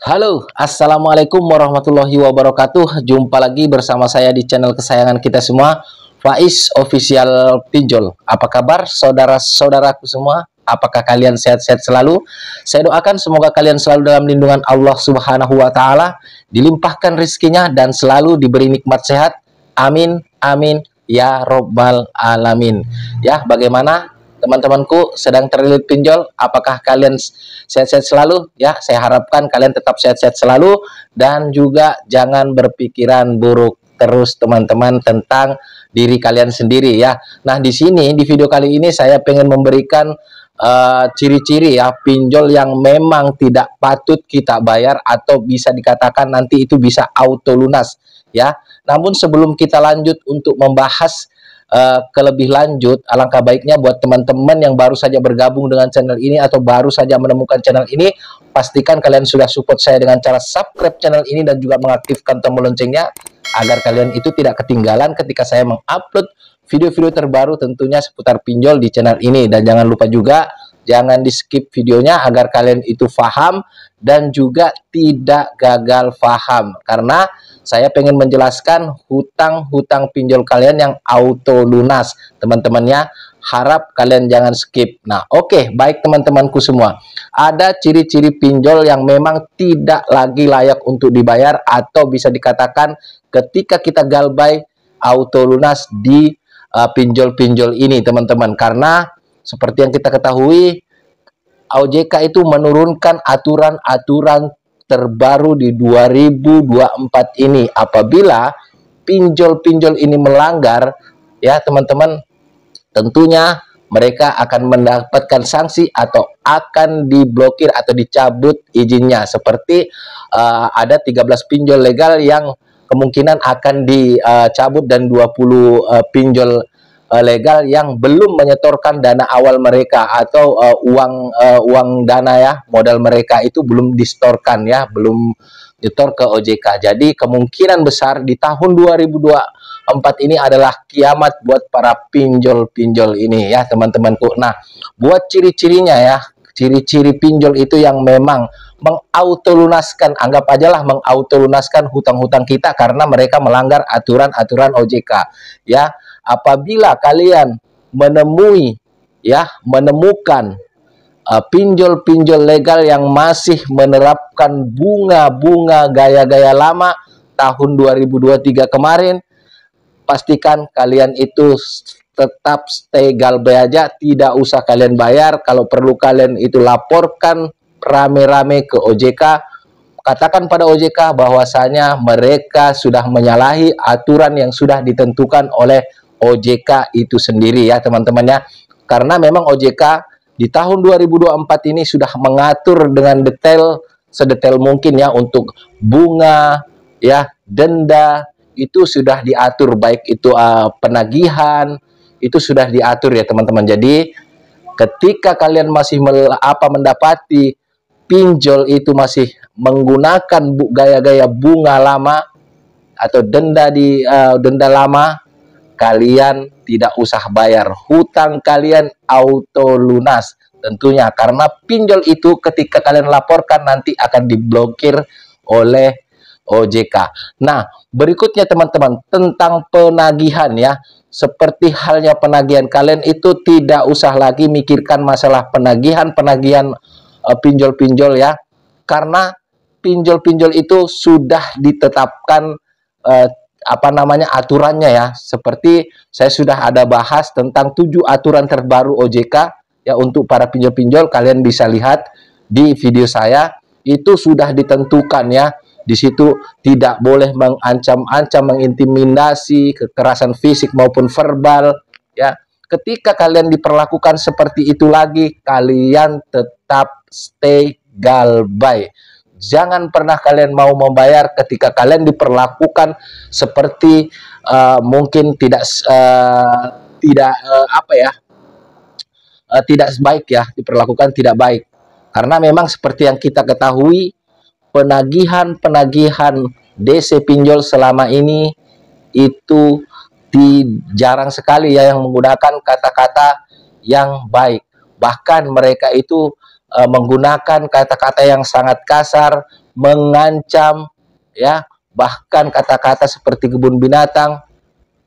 Halo, assalamualaikum warahmatullahi wabarakatuh. Jumpa lagi bersama saya di channel kesayangan kita semua, Faiz Official Pinjol. Apa kabar saudara-saudaraku semua? Apakah kalian sehat-sehat selalu? Saya doakan semoga kalian selalu dalam lindungan Allah Subhanahu wa Ta'ala, dilimpahkan rizkinya dan selalu diberi nikmat sehat. Amin, amin, ya Robbal Alamin. Ya, bagaimana teman-temanku sedang terlilit pinjol? Apakah kalian sehat-sehat selalu? Ya, saya harapkan kalian tetap sehat-sehat selalu dan juga jangan berpikiran buruk terus teman-teman tentang diri kalian sendiri ya. Nah, di sini di video kali ini saya pengen memberikan ciri-ciri ya pinjol yang memang tidak patut kita bayar atau bisa dikatakan nanti itu bisa auto lunas ya. Namun sebelum kita lanjut untuk membahas ke lebih lanjut, alangkah baiknya buat teman-teman yang baru saja bergabung dengan channel ini atau baru saja menemukan channel ini, pastikan kalian sudah support saya dengan cara subscribe channel ini dan juga mengaktifkan tombol loncengnya agar kalian itu tidak ketinggalan ketika saya mengupload video-video terbaru tentunya seputar pinjol di channel ini. Dan jangan lupa juga jangan di skip videonya agar kalian itu paham dan juga tidak gagal paham, karena saya pengen menjelaskan hutang-hutang pinjol kalian yang auto lunas teman-temannya. Harap kalian jangan skip. Nah, oke, baik teman-temanku semua, ada ciri-ciri pinjol yang memang tidak lagi layak untuk dibayar atau bisa dikatakan ketika kita galbay auto lunas di pinjol-pinjol ini teman-teman. Karena seperti yang kita ketahui, OJK itu menurunkan aturan-aturan terbaru di 2024 ini. Apabila pinjol-pinjol ini melanggar ya teman-teman, tentunya mereka akan mendapatkan sanksi atau akan diblokir atau dicabut izinnya. Seperti ada 13 pinjol legal yang kemungkinan akan dicabut dan 20 pinjol legal yang belum menyetorkan dana awal mereka atau uang dana ya, modal mereka itu belum distorkan ya, belum nyetor ke OJK. Jadi kemungkinan besar di tahun 2024 ini adalah kiamat buat para pinjol-pinjol ini ya teman-temanku. Nah, buat ciri-cirinya ya, ciri-ciri pinjol itu yang memang mengautolunaskan, anggap aja lah mengautolunaskan hutang-hutang kita karena mereka melanggar aturan-aturan OJK ya. Apabila kalian menemukan pinjol-pinjol legal yang masih menerapkan bunga-bunga gaya-gaya lama tahun 2023 kemarin, pastikan kalian itu tetap stay galbay aja, tidak usah kalian bayar. Kalau perlu kalian itu laporkan rame-rame ke OJK, katakan pada OJK bahwasanya mereka sudah menyalahi aturan yang sudah ditentukan oleh OJK itu sendiri ya teman-teman ya. Karena memang OJK di tahun 2024 ini sudah mengatur dengan detail, sedetail mungkin ya, untuk bunga ya, denda itu sudah diatur, baik itu penagihan itu sudah diatur ya teman-teman. Jadi ketika kalian masih mendapati pinjol itu masih menggunakan gaya-gaya bunga lama atau denda denda lama, kalian tidak usah bayar, hutang kalian auto lunas tentunya, karena pinjol itu ketika kalian laporkan nanti akan diblokir oleh OJK. Nah, berikutnya teman-teman tentang penagihan ya. Seperti halnya penagihan, kalian itu tidak usah lagi mikirkan masalah penagihan pinjol-pinjol ya, karena pinjol-pinjol itu sudah ditetapkan aturannya ya. Seperti saya sudah ada bahas tentang 7 aturan terbaru OJK ya untuk para pinjol-pinjol, kalian bisa lihat di video saya, itu sudah ditentukan ya. Di situ tidak boleh mengancam-ancam, mengintimidasi, kekerasan fisik maupun verbal ya. Ketika kalian diperlakukan seperti itu lagi, kalian tetap stay galbay. Jangan pernah kalian mau membayar ketika kalian diperlakukan seperti mungkin tidak baik ya, diperlakukan tidak baik. Karena memang seperti yang kita ketahui, penagihan DC pinjol selama ini itu jarang sekali ya yang menggunakan kata-kata yang baik. Bahkan mereka itu menggunakan kata-kata yang sangat kasar, mengancam, ya, bahkan kata-kata seperti kebun binatang.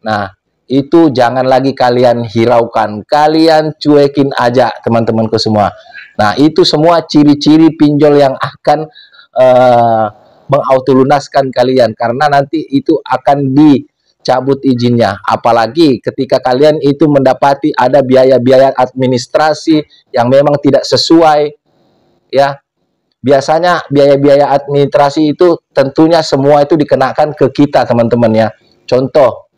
Nah, itu jangan lagi kalian hiraukan, kalian cuekin aja teman-temanku semua. Nah, itu semua ciri-ciri pinjol yang akan mengautolunaskan kalian, karena nanti itu akan dicabut izinnya. Apalagi ketika kalian itu mendapati ada biaya-biaya administrasi yang memang tidak sesuai, ya. Biasanya biaya-biaya administrasi itu tentunya semua itu dikenakan ke kita, teman-teman, ya. Contoh,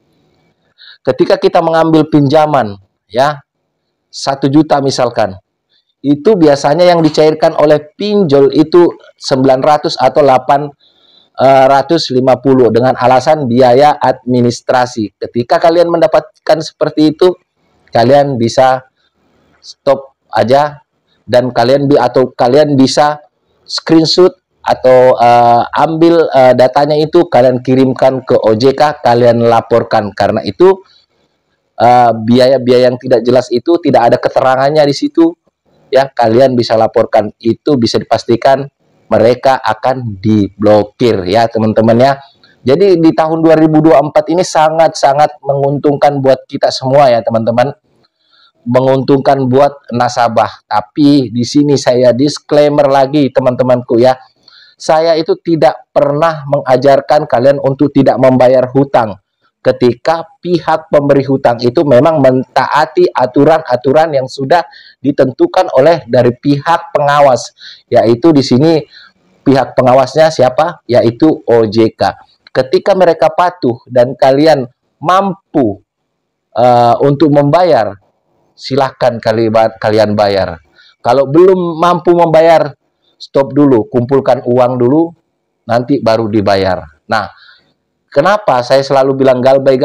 ketika kita mengambil pinjaman, ya, 1 juta misalkan, itu biasanya yang dicairkan oleh pinjol itu 900 atau 850 dengan alasan biaya administrasi. Ketika kalian mendapatkan seperti itu, kalian bisa stop aja, dan kalian bisa screenshot atau ambil datanya itu, kalian kirimkan ke OJK, kalian laporkan. Karena itu biaya-biaya yang tidak jelas itu tidak ada keterangannya di situ, ya, kalian bisa laporkan. Itu bisa dipastikan mereka akan diblokir, ya teman-teman, ya. Jadi di tahun 2024 ini sangat-sangat menguntungkan buat kita semua, ya teman-teman, menguntungkan buat nasabah. Tapi di sini saya disclaimer lagi, teman-temanku, ya, saya itu tidak pernah mengajarkan kalian untuk tidak membayar hutang ketika pihak pemberi hutang itu memang mentaati aturan-aturan yang sudah ditentukan oleh dari pihak pengawas, yaitu di sini pihak pengawasnya siapa? Yaitu OJK. Ketika mereka patuh dan kalian mampu untuk membayar, silahkan kalian bayar. Kalau belum mampu membayar, stop dulu, kumpulkan uang dulu, nanti baru dibayar. Nah, kenapa saya selalu bilang galbay?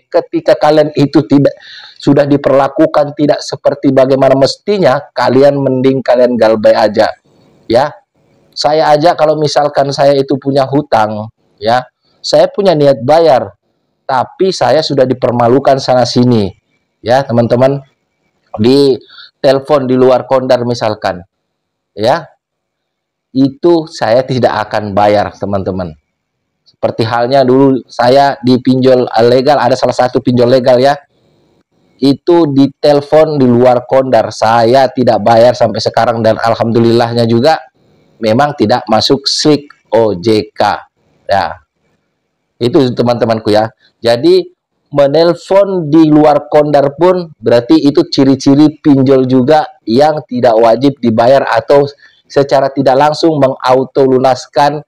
Ketika kalian itu sudah diperlakukan tidak seperti bagaimana mestinya, kalian mending kalian galbay aja, ya. Saya aja kalau misalkan saya itu punya hutang, ya, saya punya niat bayar, tapi saya sudah dipermalukan sana sini, ya teman-teman, di telepon di luar kondar misalkan, ya, itu saya tidak akan bayar, teman-teman. Seperti halnya dulu saya di pinjol legal, ada salah satu pinjol legal, ya, itu di telepon di luar kondar, saya tidak bayar sampai sekarang, dan alhamdulillahnya juga memang tidak masuk slik OJK, ya. Itu teman-temanku, ya. Jadi menelpon di luar kondar pun berarti itu ciri-ciri pinjol juga yang tidak wajib dibayar atau secara tidak langsung mengautolunaskan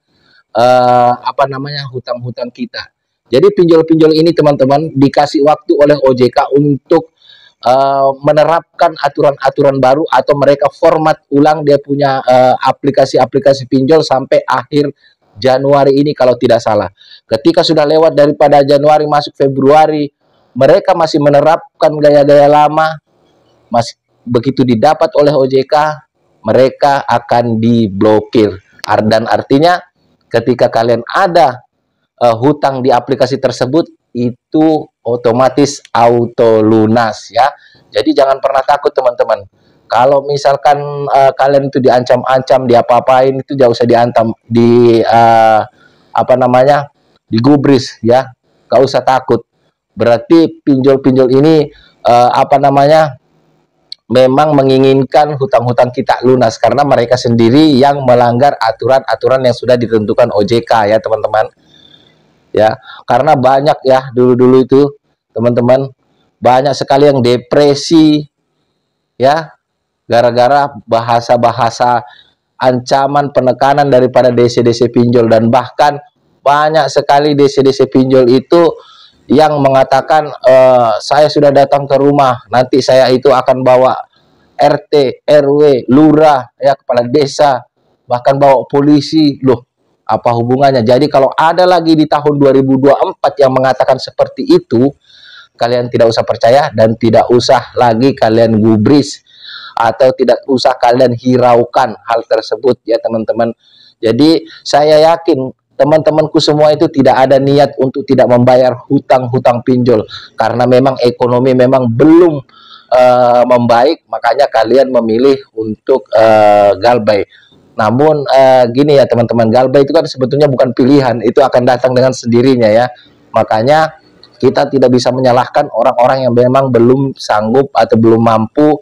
hutang-hutang kita. Jadi pinjol-pinjol ini, teman-teman, dikasih waktu oleh OJK untuk menerapkan aturan-aturan baru, atau mereka format ulang dia punya aplikasi-aplikasi pinjol sampai akhir Januari ini kalau tidak salah. Ketika sudah lewat daripada Januari masuk Februari, mereka masih menerapkan gaya-gaya lama, masih begitu didapat oleh OJK, mereka akan diblokir. Dan artinya ketika kalian ada hutang di aplikasi tersebut, itu otomatis auto lunas, ya. Jadi jangan pernah takut, teman-teman. Kalau misalkan kalian itu diancam-ancam, diapa-apain, itu jangan usah diantam, digubris, ya. Gak usah takut. Berarti pinjol-pinjol ini memang menginginkan hutang-hutang kita lunas, karena mereka sendiri yang melanggar aturan-aturan yang sudah ditentukan OJK, ya teman-teman. Ya, karena banyak, ya, dulu-dulu itu, teman-teman, banyak sekali yang depresi, ya, gara-gara bahasa-bahasa ancaman, penekanan daripada DC-DC pinjol. Dan bahkan banyak sekali DC-DC pinjol itu yang mengatakan, saya sudah datang ke rumah, nanti saya itu akan bawa RT, RW, lurah, ya, kepala desa, bahkan bawa polisi. Loh, apa hubungannya? Jadi kalau ada lagi di tahun 2024 yang mengatakan seperti itu, kalian tidak usah percaya dan tidak usah lagi kalian gubris atau tidak usah kalian hiraukan hal tersebut, ya teman-teman. Jadi saya yakin teman-temanku semua itu tidak ada niat untuk tidak membayar hutang-hutang pinjol, karena memang ekonomi memang belum membaik, makanya kalian memilih untuk galbay. Namun gini ya teman-teman, galbay itu kan sebetulnya bukan pilihan, itu akan datang dengan sendirinya ya. Makanya kita tidak bisa menyalahkan orang-orang yang memang belum sanggup atau belum mampu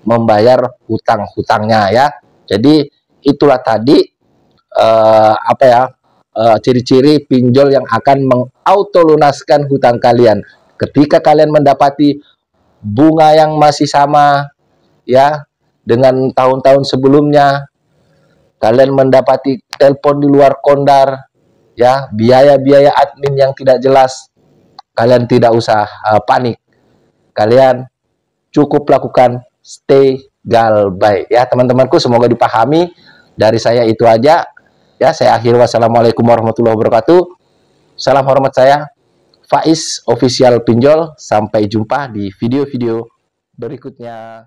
membayar hutang-hutangnya ya. Jadi itulah tadi ciri-ciri pinjol yang akan mengautolunaskan hutang kalian. Ketika kalian mendapati bunga yang masih sama ya dengan tahun-tahun sebelumnya, kalian mendapati telepon di luar kondar, ya, biaya-biaya admin yang tidak jelas, kalian tidak usah panik. Kalian cukup lakukan stay galbay. Ya, teman-temanku, semoga dipahami. Dari saya itu aja. Ya, saya akhiri. Wassalamualaikum warahmatullahi wabarakatuh. Salam hormat saya, Faiz Official Pinjol. Sampai jumpa di video-video berikutnya.